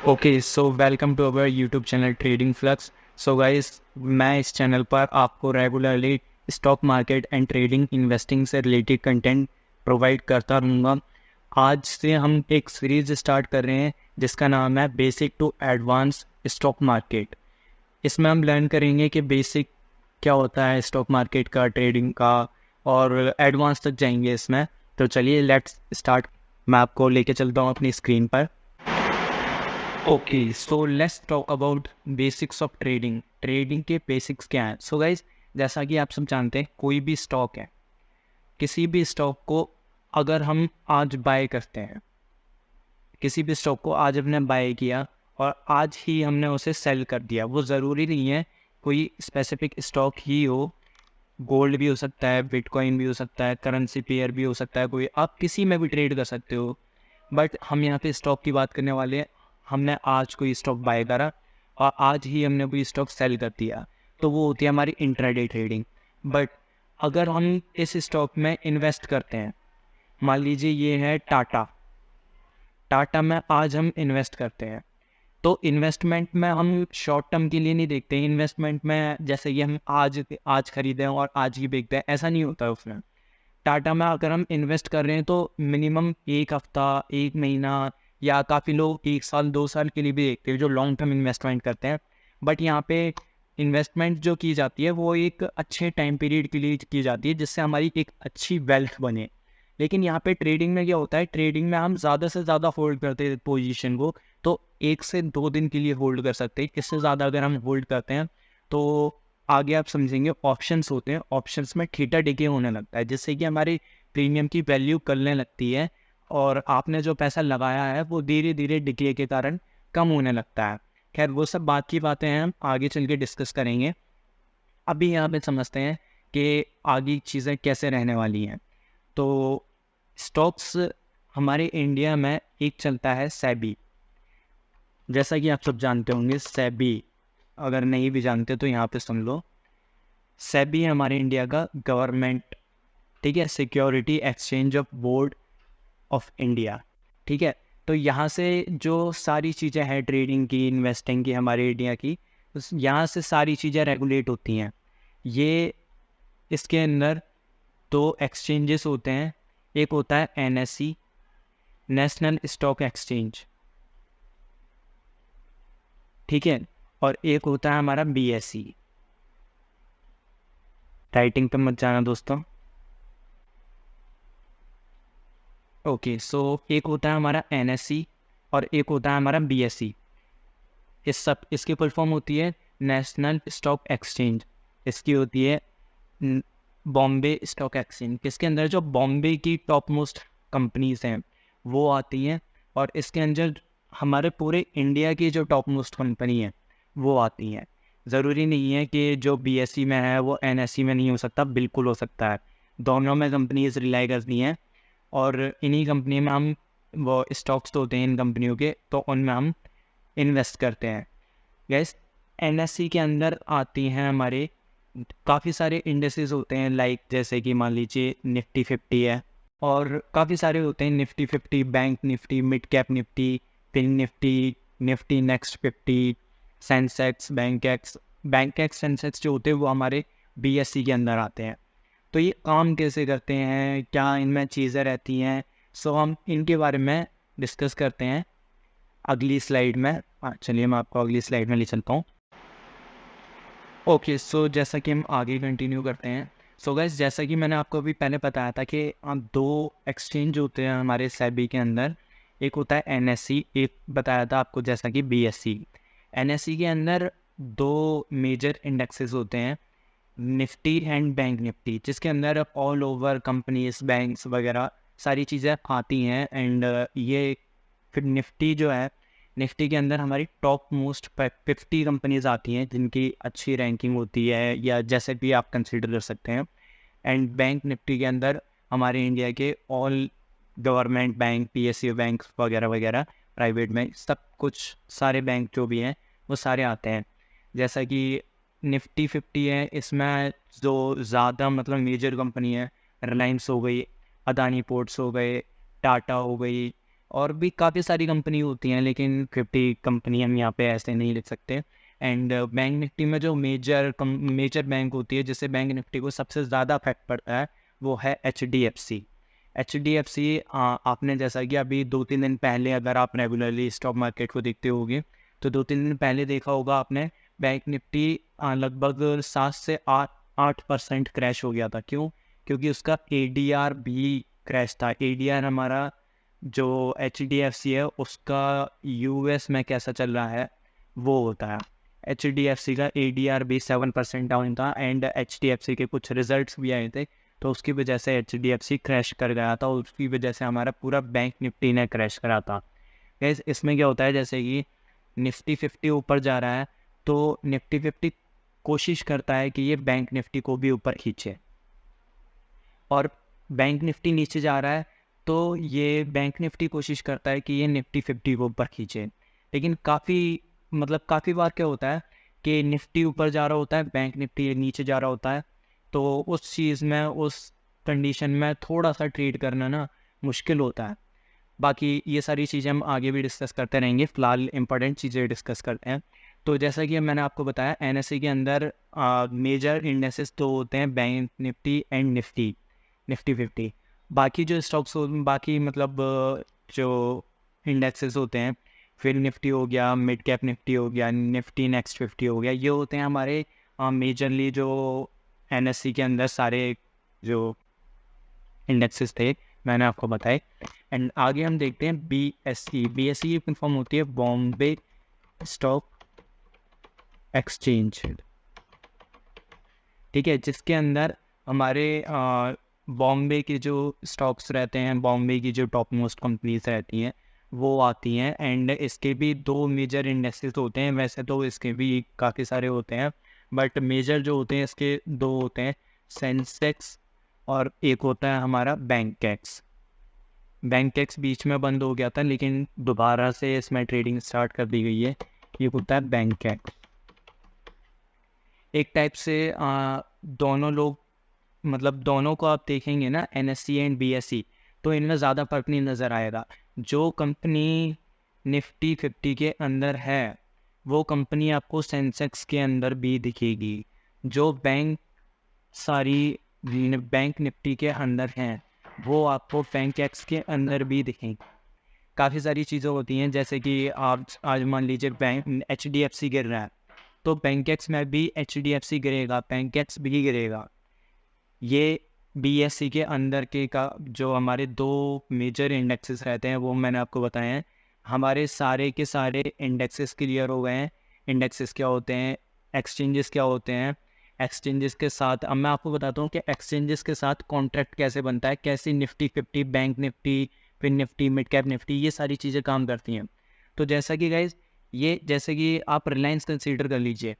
Okay so welcome to our YouTube channel trading flux. So guys, मैं इस चैनल पर आपको regularly stock market and trading investing से रिलेटेड कंटेंट प्रोवाइड करता रहूँगा। आज से हम एक सीरीज स्टार्ट कर रहे हैं जिसका नाम है basic to advance stock market. इसमें हम लर्न करेंगे कि बेसिक क्या होता है स्टॉक मार्केट का, ट्रेडिंग का, और एडवांस तक जाएंगे इसमें। तो चलिए लेट्स स्टार्ट। मैं आपको लेके चलता हूँ अपनी स्क्रीन पर। Okay so let's talk about basics of trading. Trading के बेसिक्स क्या हैं? सो गाइज, जैसा कि आप सब जानते हैं, कोई भी स्टॉक है, किसी भी स्टॉक को अगर हम आज बाय करते हैं, किसी भी स्टॉक को आज हमने बाय किया और आज ही हमने उसे सेल कर दिया, वो ज़रूरी नहीं है कोई स्पेसिफिक स्टॉक ही हो। गोल्ड भी हो सकता है, बिटकॉइन भी हो सकता है, करेंसी पेयर भी हो सकता है, कोई आप किसी में भी ट्रेड कर सकते हो। बट हम यहाँ पे स्टॉक की बात करने वाले हैं। हमने आज कोई स्टॉक बाय करा और आज ही हमने कोई स्टॉक सेल कर दिया, तो वो होती है हमारी इंट्राडे ट्रेडिंग। बट अगर हम इस स्टॉक में इन्वेस्ट करते हैं, मान लीजिए ये है टाटा, टाटा में आज हम इन्वेस्ट करते हैं, तो इन्वेस्टमेंट में हम शॉर्ट टर्म के लिए नहीं देखते हैं। इन्वेस्टमेंट में जैसे कि हम आज आज खरीदें और आज ही बेचते हैं, ऐसा नहीं होता है उसमें। टाटा में अगर हम इन्वेस्ट कर रहे हैं तो मिनिमम एक हफ्ता, एक महीना, या काफ़ी लोग एक साल 2 साल के लिए भी देखते हैं जो लॉन्ग टर्म इन्वेस्टमेंट करते हैं। बट यहाँ पे इन्वेस्टमेंट जो की जाती है वो एक अच्छे टाइम पीरियड के लिए की जाती है जिससे हमारी एक अच्छी वेल्थ बने। लेकिन यहाँ पे ट्रेडिंग में क्या होता है, ट्रेडिंग में हम ज़्यादा से ज़्यादा होल्ड करते हैं पोजीशन को, तो 1 से 2 दिन के लिए होल्ड कर सकते हैं। इससे ज़्यादा अगर हम होल्ड करते हैं तो आगे आप समझेंगे ऑप्शंस होते हैं, ऑप्शंस में थीटा डिके होने लगता है जिससे कि हमारी प्रीमियम की वैल्यू करने लगती है और आपने जो पैसा लगाया है वो धीरे धीरे डिके के कारण कम होने लगता है। खैर, वो सब बात की बातें हैं, हम आगे चल के डिस्कस करेंगे। अभी यहाँ पे समझते हैं कि आगे चीज़ें कैसे रहने वाली हैं। तो स्टॉक्स हमारे इंडिया में एक चलता है सेबी, जैसा कि आप सब जानते होंगे। सेबी, अगर नहीं भी जानते तो यहाँ पे सुन लो। सेबी हमारे इंडिया का गवर्नमेंट, ठीक है, security exchange of board of India, ठीक है। तो यहाँ से जो सारी चीज़ें हैं ट्रेडिंग की, इन्वेस्टिंग की, हमारे इंडिया की, यहाँ से सारी चीज़ें रेगुलेट होती हैं। ये इसके अंदर 2 एक्सचेंजेस होते हैं। एक होता है एनएससी, नेशनल स्टॉक एक्सचेंज, ठीक है, और एक होता है हमारा बीएसई। राइटिंग पे मत जाना दोस्तों। ओके सो एक होता है हमारा एनएससी और एक होता है हमारा बीएसई। इसकी फुल फॉर्म होती है नेशनल स्टॉक एक्सचेंज। इसकी होती है बॉम्बे स्टॉक एक्सचेंज। इसके अंदर जो बॉम्बे की टॉप मोस्ट कंपनीज हैं वो आती हैं, और इसके अंदर हमारे पूरे इंडिया की जो टॉप मोस्ट कंपनी है वो आती हैं। ज़रूरी नहीं है कि जो बीएसई में है वो एनएससी में नहीं हो सकता, बिल्कुल हो सकता है। दोनों में कंपनीज रिलाई करती हैं और इन्हीं कंपनी में हम वो स्टॉक्स तो होते हैं इन कंपनियों के, तो उनमें हम इन्वेस्ट करते हैं। गैस, एनएससी के अंदर आती हैं हमारे काफ़ी सारे इंडेसेस होते हैं, लाइक जैसे कि मान लीजिए निफ्टी 50 है, और काफ़ी सारे होते हैं, Nifty 50, bank Nifty, mid cap Nifty, fin Nifty, Nifty next 50, Sensex, Bankex Sensex जो होते हैं वो हमारे बीएससी के अंदर आते हैं। तो ये काम कैसे करते हैं, क्या इनमें चीज़ें रहती हैं, सो हम इनके बारे में डिस्कस करते हैं अगली स्लाइड में। चलिए मैं आपको अगली स्लाइड में ले चलता हूँ। ओके सो जैसा कि हम आगे कंटिन्यू करते हैं। सो गाइस, जैसा कि मैंने आपको अभी पहले बताया था कि 2 एक्सचेंज होते हैं हमारे सेबी के अंदर। एक होता है एनएससी, एक बताया था आपको जैसा कि बीएससी। एनएससी के अंदर 2 मेजर इंडेक्सेस होते हैं, निफ्टी एंड बैंक निफ्टी, जिसके अंदर ऑल ओवर कंपनीज, बैंक्स वगैरह सारी चीज़ें आती हैं। एंड ये फिर निफ्टी जो है, निफ्टी के अंदर हमारी टॉप मोस्ट 50 कंपनीज आती हैं जिनकी अच्छी रैंकिंग होती है, या जैसे भी आप कंसिडर कर सकते हैं। एंड बैंक निफ्टी के अंदर हमारे इंडिया के all government bank, PSU bank वगैरह वगैरह, प्राइवेट बैंक, सब कुछ सारे बैंक जो भी हैं वो सारे आते हैं। जैसा कि निफ्टी 50 है, इसमें जो ज़्यादा मतलब मेजर कंपनी है, रिलायंस हो गई, अदानी पोर्ट्स हो गए, टाटा हो गई, और भी काफ़ी सारी कंपनी होती हैं, लेकिन 50 कंपनी हम यहाँ पे ऐसे नहीं लिख सकते। एंड बैंक निफ्टी में जो मेजर बैंक होती है जिससे बैंक निफ्टी को सबसे ज़्यादा इफेक्ट पड़ता है वो है HDFC। HDFC आपने जैसा कि अभी 2-3 दिन पहले, अगर आप रेगुलरली स्टॉक मार्केट को देखते होगे तो 2-3 दिन पहले देखा होगा आपने, बैंक निफ्टी लगभग 7 से 8% क्रैश हो गया था। क्यों? क्योंकि उसका ADR भी क्रैश था। ADR हमारा जो HDFC है उसका US में कैसा चल रहा है वो होता है। HDFC का ADR भी 7% डाउन था एंड HDFC के कुछ रिजल्ट्स भी आए थे, तो उसकी वजह से HDFC क्रैश कर गया था, उसकी वजह से हमारा पूरा बैंक निफ्टी ने क्रैश करा था। गाइस इसमें क्या होता है, जैसे कि निफ्टी 50 ऊपर जा रहा है तो निफ्टी 50 कोशिश करता है कि ये बैंक निफ्टी को भी ऊपर खींचे, और बैंक निफ्टी नीचे जा रहा है तो ये बैंक निफ्टी कोशिश करता है कि ये निफ्टी 50 को ऊपर खींचे। लेकिन काफ़ी बार क्या होता है कि निफ्टी ऊपर जा रहा होता है, बैंक निफ्टी नीचे जा रहा होता है, तो उस चीज़ में, उस कंडीशन में थोड़ा सा ट्रेड करना ना मुश्किल होता है। बाकी ये सारी चीज़ें हम आगे भी डिस्कस करते रहेंगे, फ़िलहाल इंपॉर्टेंट चीज़ें डिस्कस करते हैं। तो जैसा कि मैंने आपको बताया, NSE के अंदर मेजर इंडेक्सेस तो होते हैं बैंक निफ्टी एंड निफ्टी 50। बाकी जो स्टॉक्स बाकी जो इंडेक्सेस होते हैं, फिर निफ्टी हो गया, मिड कैप निफ्टी हो गया, निफ्टी नेक्स्ट 50 हो गया, ये होते हैं हमारे मेजरली जो NSE के अंदर सारे जो इंडेक्सेस थे मैंने आपको बताए। एंड आगे हम देखते हैं BSE। BSE की फुल फॉर्म होती है बॉम्बे स्टॉक एक्सचेंज, ठीक है, जिसके अंदर हमारे बॉम्बे के जो स्टॉक्स रहते हैं, बॉम्बे की जो टॉप मोस्ट कंपनीज रहती हैं वो आती हैं। एंड इसके भी 2 मेजर इंडेक्सेस होते हैं, वैसे तो इसके भी काफ़ी सारे होते हैं, बट मेजर जो होते हैं इसके 2 होते हैं, सेंसेक्स और एक होता है हमारा बैंकेक्स। बैंकेक्स बीच में बंद हो गया था लेकिन दोबारा से इसमें ट्रेडिंग स्टार्ट कर दी गई है, ये होता है बैंकेक्स। एक टाइप से दोनों को आप देखेंगे ना, NSE एंड BSE, तो इनमें ज़्यादा फ़र्क नहीं नज़र आएगा। जो कंपनी निफ्टी 50 के अंदर है वो कंपनी आपको सेंसेक्स के अंदर भी दिखेगी। जो बैंक निफ्टी के अंदर हैं वो आपको बैंकेक्स के अंदर भी दिखेंगी। काफ़ी सारी चीज़ें होती हैं, जैसे कि आप आज मान लीजिए बैंक HDFC गिर रहा है तो बैंकेक्स में भी HDFC गिरेगा, बैंकेक्स भी गिरेगा। ये BSE के अंदर के का जो हमारे 2 मेजर इंडेक्सेस रहते हैं वो मैंने आपको बताए हैं। हमारे सारे के सारे इंडेक्सेस क्लियर हो गए हैं। इंडेक्सेस क्या होते हैं, एक्सचेंजेस क्या होते हैं, एक्सचेंजेस के साथ अब मैं आपको बताता हूँ कि एक्सचेंजेस के साथ कॉन्ट्रैक्ट कैसे बनता है, कैसे निफ्टी 50, बैंक निफ्टी, फिर निफ्टी, मिड कैप निफ्टी, ये सारी चीज़ें काम करती हैं। तो जैसा कि गाइज जैसे कि आप रिलायंस कंसीडर कर लीजिए,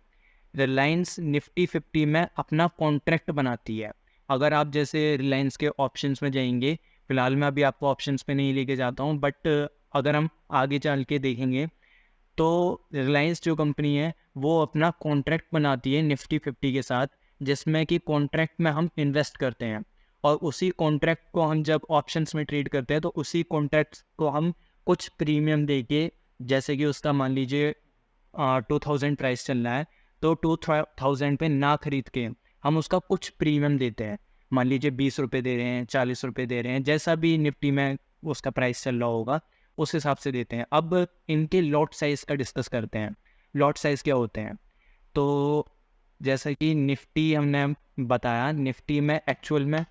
रिलायंस निफ्टी 50 में अपना कॉन्ट्रैक्ट बनाती है। अगर आप जैसे रिलायंस के ऑप्शंस में जाएंगे, फिलहाल मैं अभी आपको ऑप्शंस पे नहीं लेके जाता हूँ, बट अगर हम आगे चल के देखेंगे तो रिलायंस जो कंपनी है वो अपना कॉन्ट्रैक्ट बनाती है निफ्टी 50 के साथ, जिसमें कि कॉन्ट्रैक्ट में हम इन्वेस्ट करते हैं और उसी कॉन्ट्रैक्ट को हम जब ऑप्शंस में ट्रेड करते हैं तो उसी कॉन्ट्रैक्ट को हम कुछ प्रीमियम दे के, जैसे कि उसका मान लीजिए 2000 प्राइस चल रहा है तो 2000 पे ना खरीद के हम उसका कुछ प्रीमियम देते हैं, मान लीजिए 20 रुपये दे रहे हैं, 40 रुपये दे रहे हैं, जैसा भी निफ्टी में उसका प्राइस चल रहा होगा उस हिसाब से देते हैं। अब इनके लॉट साइज़ का डिस्कस करते हैं। लॉट साइज़ क्या होते हैं, तो जैसा कि निफ्टी हमने बताया, निफ्टी में एक्चुअल में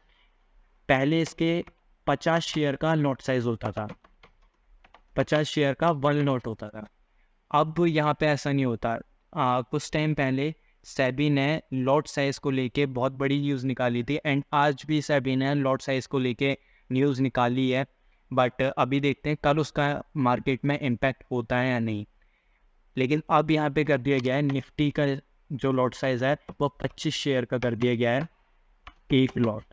पहले इसके 50 शेयर का लॉट साइज़ होता था, 50 शेयर का 1 लॉट होता था। अब यहाँ पे ऐसा नहीं होता। कुछ टाइम पहले सेबी ने लॉट साइज़ को लेके बहुत बड़ी न्यूज़ निकाली थी एंड आज भी सेबी ने लॉट साइज़ को लेके न्यूज़ निकाली है, बट अभी देखते हैं कल उसका मार्केट में इम्पैक्ट होता है या नहीं। लेकिन अब यहाँ पे कर दिया गया है, निफ्टी का जो लॉट साइज़ है वो 25 शेयर का कर दिया गया है, एक लॉट,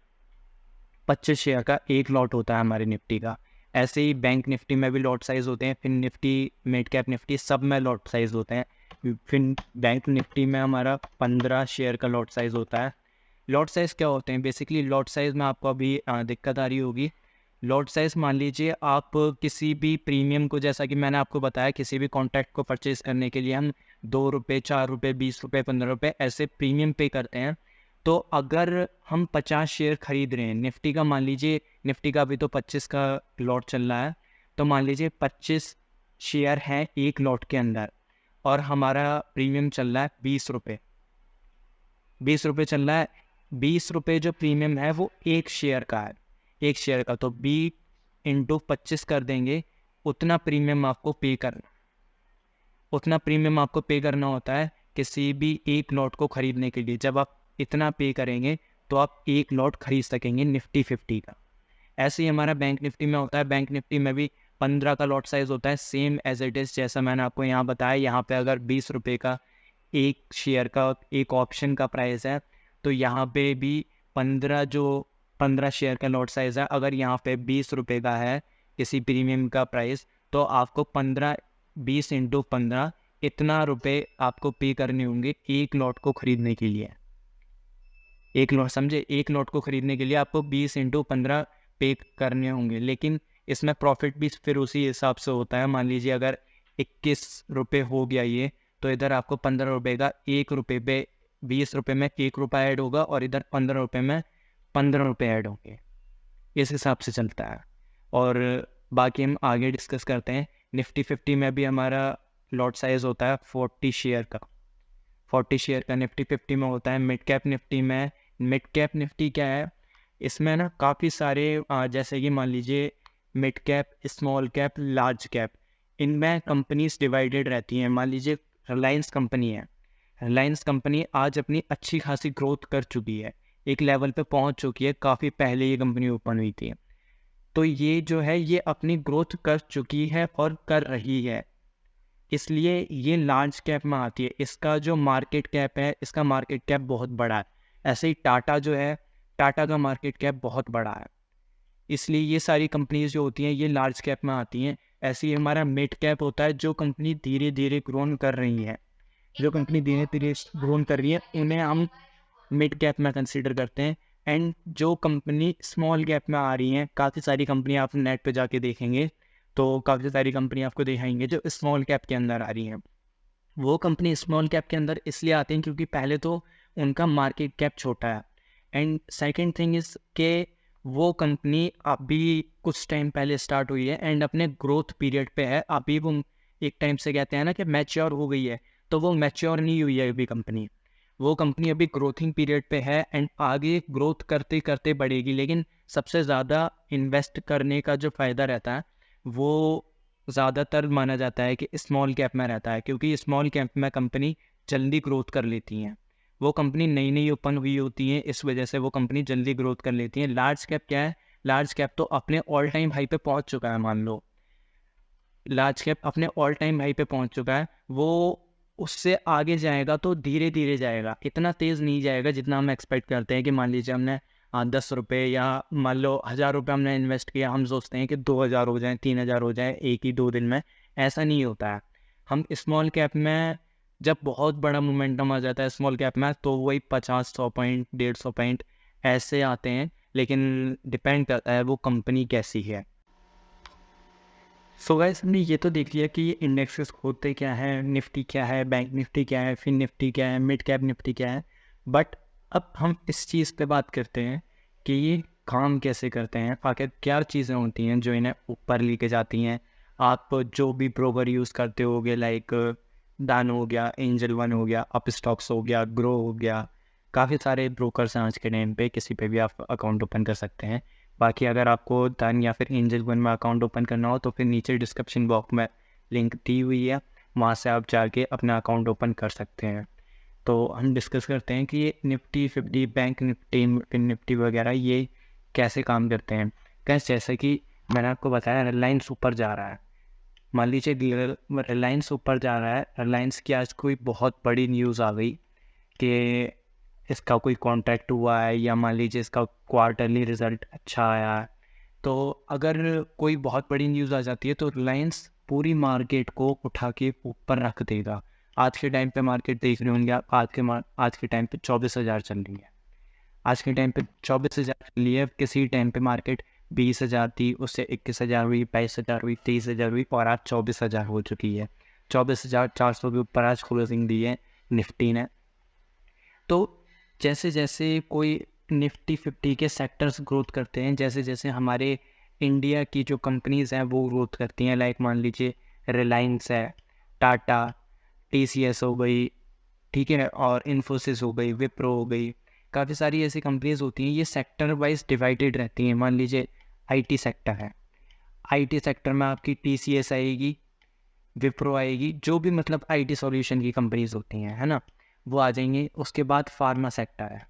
25 शेयर का एक लॉट होता है हमारे निफ्टी का। ऐसे ही बैंक निफ्टी में भी लॉट साइज़ होते हैं, फिर निफ्टी, मिड कैप निफ्टी, सब में लॉट साइज़ होते हैं। फिर बैंक निफ्टी में हमारा 15 शेयर का लॉट साइज़ होता है। लॉट साइज़ क्या होते हैं, बेसिकली लॉट साइज़ में आपको अभी दिक्कत आ रही होगी। लॉट साइज़ मान लीजिए आप किसी भी प्रीमियम को, जैसा कि मैंने आपको बताया, किसी भी कॉन्ट्रैक्ट को परचेज़ करने के लिए हम ₹2, ₹4, ₹20, ₹15 ऐसे प्रीमियम पे करते हैं। तो अगर हम 50 शेयर खरीद रहे हैं निफ्टी का, मान लीजिए निफ्टी का अभी तो 25 का लॉट चल रहा है, तो मान लीजिए 25 शेयर हैं एक लॉट के अंदर और हमारा प्रीमियम चल रहा है ₹20, ₹20 चल रहा है। ₹20 जो प्रीमियम है वो एक शेयर का है, एक शेयर का, तो 20 इंटू 25 कर देंगे, उतना प्रीमियम आपको पे करना, उतना प्रीमियम आपको पे करना होता है किसी भी एक लॉट को खरीदने के लिए। जब आप इतना पे करेंगे तो आप एक लॉट खरीद सकेंगे निफ्टी 50 का। ऐसे ही हमारा बैंक निफ्टी में होता है। बैंक निफ्टी में भी 15 का लॉट साइज़ होता है, सेम एज इट इज़ जैसा मैंने आपको यहाँ बताया। यहाँ पे अगर ₹20 का एक शेयर का, एक ऑप्शन का प्राइस है, तो यहाँ पे भी 15 शेयर का लॉट साइज़ है। अगर यहाँ पे ₹20 का है किसी प्रीमियम का प्राइस, तो आपको 20 इंटू 15 इतना रुपए आपको पे करने होंगे एक लॉट को खरीदने के लिए। एक लॉट समझे, एक लॉट को खरीदने के लिए आपको 20 इंटू 15 पे करने होंगे। लेकिन इसमें प्रॉफिट भी फिर उसी हिसाब से होता है। मान लीजिए अगर ₹21 हो गया ये, तो इधर आपको ₹15 का ₹1 पे, ₹20 में ₹1 ऐड होगा और इधर ₹15 में ₹15 ऐड होंगे। इस हिसाब से चलता है। और बाकी हम आगे डिस्कस करते हैं। निफ्टी 50 में भी हमारा लॉट साइज़ होता है 40 शेयर का, 40 शेयर का निफ्टी 50 में होता है। मिड कैप निफ्टी में, मिड कैप निफ्टी क्या है, इसमें ना काफ़ी सारे जैसे कि मान लीजिए mid cap, small cap, large cap, इनमें कंपनीज डिवाइडेड रहती हैं। मान लीजिए रिलायंस कंपनी है, रिलायंस कंपनी आज अपनी अच्छी खासी ग्रोथ कर चुकी है, एक लेवल पे पहुंच चुकी है, काफ़ी पहले ये कंपनी ओपन हुई थी। तो ये जो है ये अपनी ग्रोथ कर चुकी है और कर रही है, इसलिए ये लार्ज कैप में आती है। इसका जो मार्केट कैप है, इसका मार्केट कैप बहुत बड़ा है। ऐसे ही टाटा जो है, टाटा का मार्केट कैप बहुत बड़ा है, इसलिए ये सारी कंपनीज जो होती हैं ये लार्ज कैप में आती हैं। ऐसे ही हमारा मिड कैप होता है, जो कंपनी धीरे धीरे ग्रोन कर रही है, जो कंपनी धीरे धीरे ग्रोन कर रही है उन्हें हम मिड कैप में कंसीडर करते हैं। एंड जो कंपनी स्मॉल कैप में आ रही हैं, काफ़ी सारी कंपनी आप नेट पे जाके देखेंगे तो काफ़ी सारी कंपनी आपको दिखाएंगे जो स्मॉल कैप के अंदर आ रही हैं। वो कंपनी स्मॉल कैप के अंदर इसलिए आती हैं क्योंकि पहले तो उनका मार्केट कैप छोटा है, एंड सेकंड थिंग इज़ के वो कंपनी अभी कुछ टाइम पहले स्टार्ट हुई है एंड अपने ग्रोथ पीरियड पे है। अभी वो एक टाइम से कहते हैं ना कि मैच्योर हो गई है, तो वो मैच्योर नहीं हुई है अभी कंपनी। वो कंपनी अभी ग्रोथिंग पीरियड पे है एंड आगे ग्रोथ करते करते बढ़ेगी। लेकिन सबसे ज़्यादा इन्वेस्ट करने का जो फ़ायदा रहता है वो ज़्यादातर माना जाता है कि स्मॉल कैप में रहता है, क्योंकि स्मॉल कैप में कंपनी जल्दी ग्रोथ कर लेती हैं। वो कंपनी नई नई ओपन हुई होती हैं, इस वजह से वो कंपनी जल्दी ग्रोथ कर लेती हैं। लार्ज कैप क्या है, लार्ज कैप तो अपने ऑल टाइम हाई पे पहुंच चुका है। मान लो लार्ज कैप अपने ऑल टाइम हाई पे पहुंच चुका है, वो उससे आगे जाएगा तो धीरे धीरे जाएगा, इतना तेज़ नहीं जाएगा जितना हम एक्सपेक्ट करते हैं। कि मान लीजिए हमने ₹10 या मान लो ₹1000 हमने इन्वेस्ट किया, हम सोचते हैं कि 2000 हो जाए, 3000 हो जाए एक ही 2 दिन में। ऐसा नहीं होता है। हम स्मॉल कैप में जब बहुत बड़ा मोमेंटम आ जाता है स्मॉल कैप में, तो वही 50-100 पॉइंट, 150 पॉइंट ऐसे आते हैं। लेकिन डिपेंड करता है वो कंपनी कैसी है। सो गाइस, हमने ये तो देख लिया कि ये इंडेक्सेस होते क्या है, निफ्टी क्या है, बैंक निफ्टी क्या है, फिर निफ्टी क्या है, मिड कैप निफ्टी क्या है। बट अब हम इस चीज़ पे बात करते हैं कि ये काम कैसे करते हैं, आखिर क्या चीज़ें होती हैं जो इन्हें ऊपर लेके जाती हैं। आप जो भी ब्रोकर यूज़ करते होगे, लाइक दान हो गया, एंजल वन हो गया, अप स्टॉक्स हो गया, ग्रो हो गया, काफ़ी सारे ब्रोकर्स हैं आज के टाइम पे, किसी पे भी आप अकाउंट ओपन कर सकते हैं। बाकी अगर आपको डन या फिर एंजल वन में अकाउंट ओपन करना हो तो फिर नीचे डिस्क्रिप्शन बॉक्स में लिंक दी हुई है, वहाँ से आप जाके अपना अकाउंट ओपन कर सकते हैं। तो हम डिस्कस करते हैं कि ये निफ्टी 50, बैंक निफ्टी, फिर निफ्टी वगैरह ये कैसे काम करते हैं। कैसे, जैसे कि मैंने आपको बताया रिलायंस ऊपर जा रहा है। मान लीजिए रिलायंस ऊपर जा रहा है, रिलायंस की आज कोई बहुत बड़ी न्यूज़ आ गई कि इसका कोई कॉन्ट्रैक्ट हुआ है, या मान लीजिए इसका क्वार्टरली रिजल्ट अच्छा आया है। तो अगर कोई बहुत बड़ी न्यूज़ आ जाती है तो रिलायंस पूरी मार्केट को उठा के ऊपर रख देगा। आज के टाइम पे मार्केट देख रहे होंगे आप, आज के टाइम पे 24,000 चल रही है। आज के टाइम पे 24,000 चल रही है, किसी टाइम पे मार्केट 20,000 थी, उससे 21,000 हुई, 22,000 हुई, 23,000 हुई और आज 24,000 हो चुकी है। 24,400 के ऊपर आज क्लोजिंग दी है निफ्टी ने। तो जैसे जैसे कोई निफ्टी 50 के सेक्टर्स ग्रोथ करते हैं, जैसे जैसे हमारे इंडिया की जो कंपनीज़ हैं वो ग्रोथ करती हैं, लाइक मान लीजिए रिलायंस है, टाटा, TCS हो गई, ठीक है, और इन्फोसिस हो गई, विप्रो हो गई, काफ़ी सारी ऐसी कंपनीज होती हैं, ये सेक्टर वाइज डिवाइडेड रहती हैं। मान लीजिए IT सेक्टर है, IT सेक्टर में आपकी TCS आएगी, विप्रो आएगी, जो भी मतलब IT सॉल्यूशन की कंपनीज होती हैं, है ना, वो आ जाएंगी। उसके बाद फार्मा सेक्टर है,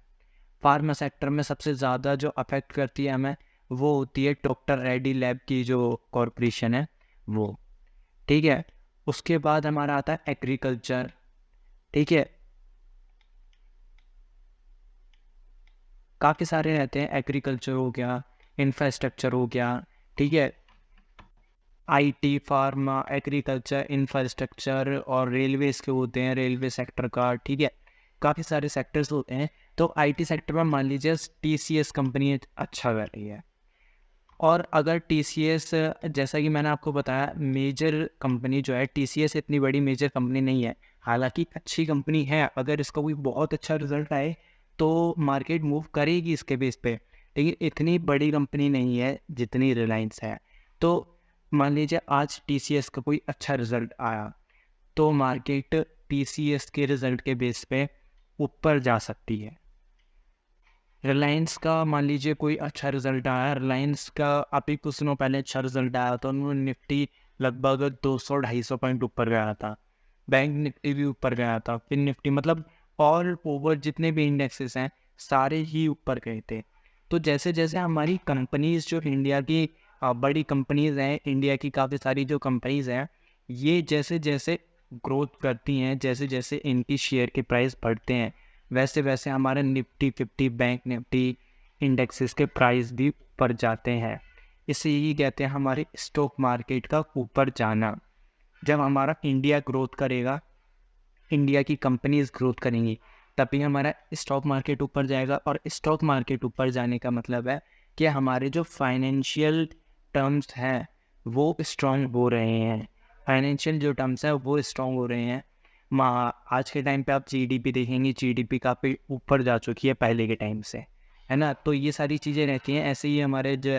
फार्मा सेक्टर में सबसे ज़्यादा जो अफेक्ट करती है हमें वो होती है डॉक्टर रेड्डी लैब की जो कॉरपोरेशन है वो, ठीक है। उसके बाद हमारा आता है एग्रीकल्चर, ठीक है, काफ़ी सारे रहते हैं, एग्रीकल्चर हो गया, इंफ्रास्ट्रक्चर हो गया, ठीक है, IT, फार्मा, एग्रीकल्चर, इंफ्रास्ट्रक्चर और रेलवेज के होते हैं, रेलवे सेक्टर का, ठीक है, काफ़ी सारे सेक्टर्स होते हैं। तो IT सेक्टर में मान लीजिए TCS कंपनी अच्छा कर रही है, और अगर TCS, जैसा कि मैंने आपको बताया, मेजर कंपनी जो है TCS इतनी बड़ी मेजर कंपनी नहीं है, हालांकि अच्छी कंपनी है, अगर इसका कोई बहुत अच्छा रिजल्ट आए तो मार्केट मूव करेगी इसके बेस पे, लेकिन इतनी बड़ी कंपनी नहीं है जितनी रिलायंस है। तो मान लीजिए आज TCS का कोई अच्छा रिजल्ट आया तो मार्केट TCS के रिजल्ट के बेस पे ऊपर जा सकती है। रिलायंस का मान लीजिए कोई अच्छा रिजल्ट आया, रिलायंस का अभी कुछ दिनों पहले अच्छा रिजल्ट आया तो उन्होंने निफ्टी लगभग 200-250 पॉइंट ऊपर गया था, बैंक निफ्टी भी ऊपर गया था, फिर निफ्टी मतलब ऑल ओवर जितने भी इंडेक्सेस हैं सारे ही ऊपर गए थे। तो जैसे जैसे हमारी कंपनीज जो इंडिया की बड़ी कंपनीज हैं, इंडिया की काफ़ी सारी जो कंपनीज हैं, ये जैसे जैसे ग्रोथ करती हैं, जैसे जैसे इनकी शेयर के प्राइस बढ़ते हैं, वैसे वैसे हमारे निफ्टी 50, बैंक निफ्टी इंडेक्सेस के प्राइस भी ऊपर जाते हैं। इसे यही कहते हैं हमारे स्टॉक मार्केट का ऊपर जाना। जब हमारा इंडिया ग्रोथ करेगा, इंडिया की कंपनीज ग्रोथ करेंगी, तभी हमारा स्टॉक मार्केट ऊपर जाएगा, और स्टॉक मार्केट ऊपर जाने का मतलब है कि हमारे जो फाइनेंशियल टर्म्स हैं वो स्ट्रॉन्ग हो रहे हैं, फाइनेंशियल जो टर्म्स हैं वो स्ट्रॉन्ग हो रहे हैं। आज के टाइम पे आप GDP देखेंगे, GDP काफ़ी ऊपर जा चुकी है पहले के टाइम से, है ना। तो ये सारी चीज़ें रहती हैं। ऐसे ही हमारे जो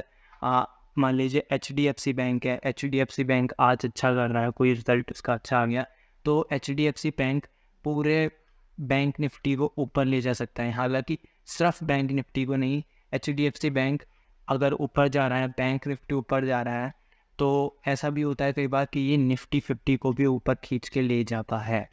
मान लीजिए HDFC बैंक है, HDFC बैंक आज अच्छा कर रहा है, कोई रिजल्ट उसका अच्छा आ गया तो HDFC बैंक पूरे बैंक निफ्टी को ऊपर ले जा सकता है। हालांकि सिर्फ बैंक निफ्टी को नहीं, HDFC बैंक अगर ऊपर जा रहा है, बैंक निफ्टी ऊपर जा रहा है, तो ऐसा भी होता है कई बार कि ये निफ्टी 50 को भी ऊपर खींच के ले जाता है,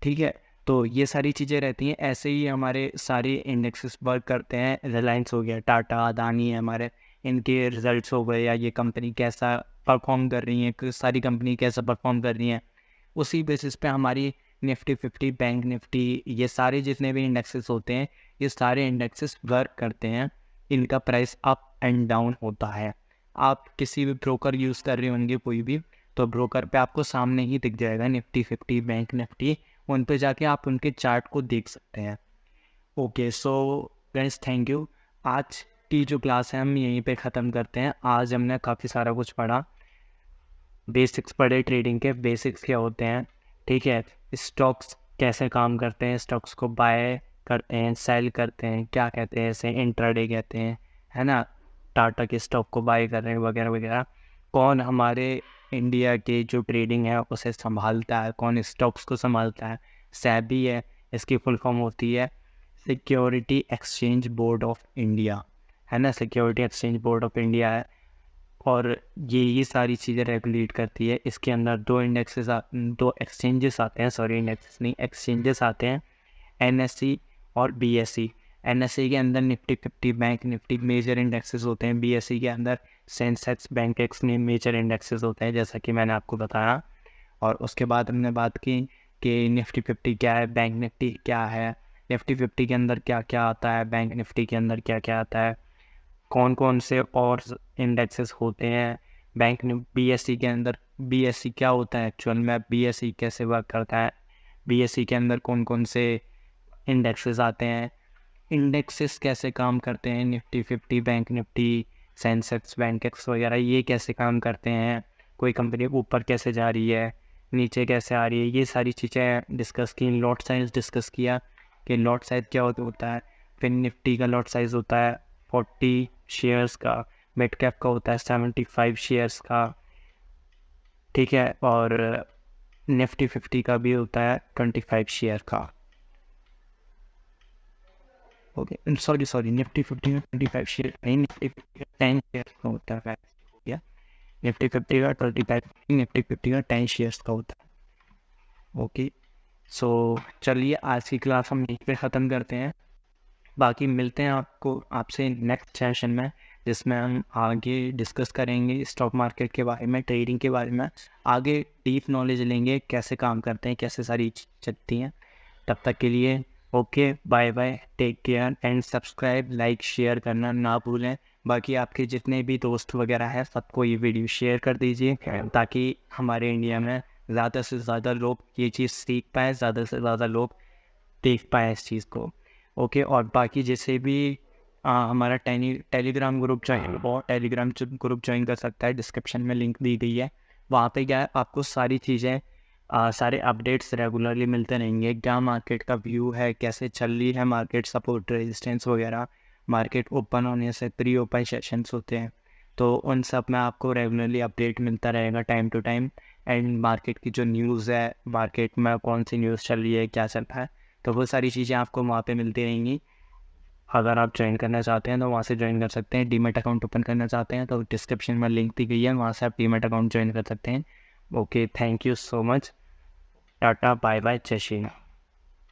ठीक है। तो ये सारी चीज़ें रहती हैं। ऐसे ही हमारे सारे इंडेक्सेस वर्क करते हैं। रिलायंस हो गया, टाटा, अदानी है हमारे, इनके रिजल्ट्स हो गए, या ये कंपनी कैसा परफॉर्म कर रही है, सारी कंपनी कैसा परफॉर्म कर रही हैं, उसी बेसिस पे हमारी निफ्टी 50, बैंक निफ्टी, ये सारे जितने भी इंडेक्सेस होते हैं, ये सारे इंडेक्सेस वर्क करते हैं। इनका प्राइस अप एंड डाउन होता है। आप किसी भी ब्रोकर यूज़ कर रहे होंगे कोई भी, तो ब्रोकर पे आपको सामने ही दिख जाएगा निफ्टी 50, बैंक निफ्टी, उन पे जाके आप उनके चार्ट को देख सकते हैं। Okay, so guys, thank you. आज की जो क्लास है हम यहीं पे ख़त्म करते हैं। आज हमने काफ़ी सारा कुछ पढ़ा, बेसिक्स पढ़े, ट्रेडिंग के बेसिक्स क्या होते हैं, ठीक है, स्टॉक्स कैसे काम करते हैं, स्टॉक्स को बाय करते हैं, सेल करते हैं, क्या कहते हैं इसे, इंट्राडे कहते हैं, है ना, टाटा के स्टॉक को बाय कर रहे हैं वगैरह वगैरह। कौन हमारे इंडिया के जो ट्रेडिंग है उसे संभालता है, कौन स्टॉक्स को संभालता है, सेबी है, इसकी फुल फॉर्म होती है security exchange board of India, है ना, security exchange board of India है, और ये सारी चीज़ें रेगुलेट करती है। इसके अंदर दो एक्सचेंजेस आते हैं, सॉरी इंडेक्सेस नहीं, एक्सचेंजेस आते हैं, NSE और BSE। NSE के अंदर Nifty 50, bank Nifty major indexes होते हैं, BSE के अंदर सेंसेक्स, बैंक एक्स में मेजर इंडेक्सेस होते हैं, जैसा कि मैंने आपको बताया। और उसके बाद हमने बात की कि निफ्टी 50 क्या है, बैंक निफ्टी क्या है, निफ्टी 50 के अंदर क्या क्या आता है, बैंक निफ्टी के अंदर क्या क्या आता है, कौन कौन से और इंडेक्सेस होते हैं, बैंक BSE के अंदर, BSE क्या होता है एक्चुअल में, BSE कैसे वर्क करता है, BSE के अंदर कौन कौन से इंडेक्सेस आते हैं, इंडेक्सेस कैसे काम करते हैं, Nifty 50, bank Nifty, Sensex Bankex वगैरह ये कैसे काम करते हैं, कोई कंपनी ऊपर कैसे जा रही है, नीचे कैसे आ रही है, ये सारी चीज़ें डिस्कस की। लॉट साइज़ डिस्कस किया कि लॉट साइज़ क्या होता है। फिर निफ्टी का लॉट साइज़ होता है 40 शेयर्स का, मिड कैप का होता है 75 शेयर्स का, ठीक है, और निफ्टी 50 का भी होता है 25 शेयर का। ओके, सॉरी निफ्टी 50 में 25 शेयर नहीं, निफ्टी 50 का 10 शेयर का होता है, हो गया। निफ्टी 50 का 25, निफ्टी 50 का 10 शेयर्स का होता है। ओके, सो चलिए आज की क्लास हम यहीं पे ख़त्म करते हैं। बाकी मिलते हैं आपसे नेक्स्ट सेशन में, जिसमें हम आगे डिस्कस करेंगे स्टॉक मार्केट के बारे में, ट्रेडिंग के बारे में, आगे डीप नॉलेज लेंगे कैसे काम करते हैं, कैसे सारी चलती हैं। तब तक के लिए okay, bye bye, take care and subscribe, like, share करना ना भूलें। बाकी आपके जितने भी दोस्त वगैरह हैं सबको ये वीडियो शेयर कर दीजिए, ताकि हमारे इंडिया में ज़्यादा से ज़्यादा लोग ये चीज़ सीख पाएँ, ज़्यादा से ज़्यादा लोग देख पाएँ इस चीज़ को। ओके, और बाकी जैसे भी हमारा टेलीग्राम ग्रुप चाहिए वो टेलीग्राम ग्रुप ज्वाइन कर सकता है, डिस्क्रिप्शन में लिंक दी गई है। वहाँ पे क्या है, आपको सारी चीज़ें सारे अपडेट्स रेगुलरली मिलते रहेंगे। क्या मार्केट का व्यू है, कैसे चल रही है मार्केट, सपोर्ट रेजिस्टेंस वगैरह, मार्केट ओपन होने से प्री ओपन सेशंस होते हैं, तो उन सब में आपको रेगुलरली अपडेट मिलता रहेगा time to time. And market की जो न्यूज़ है, मार्केट में कौन सी न्यूज़ चल रही है, क्या चल रहा है, तो वो सारी चीज़ें आपको वहाँ पे मिलती रहेंगी। अगर आप ज्वाइन करना चाहते हैं तो वहाँ से ज्वाइन कर सकते हैं। डीमैट अकाउंट ओपन करना चाहते हैं तो डिस्क्रिप्शन में लिंक दी गई है, वहाँ से आप डीमैट अकाउंट ज्वाइन कर सकते हैं। Okay, thank you so much, tata, bye bye, जय श्री राम।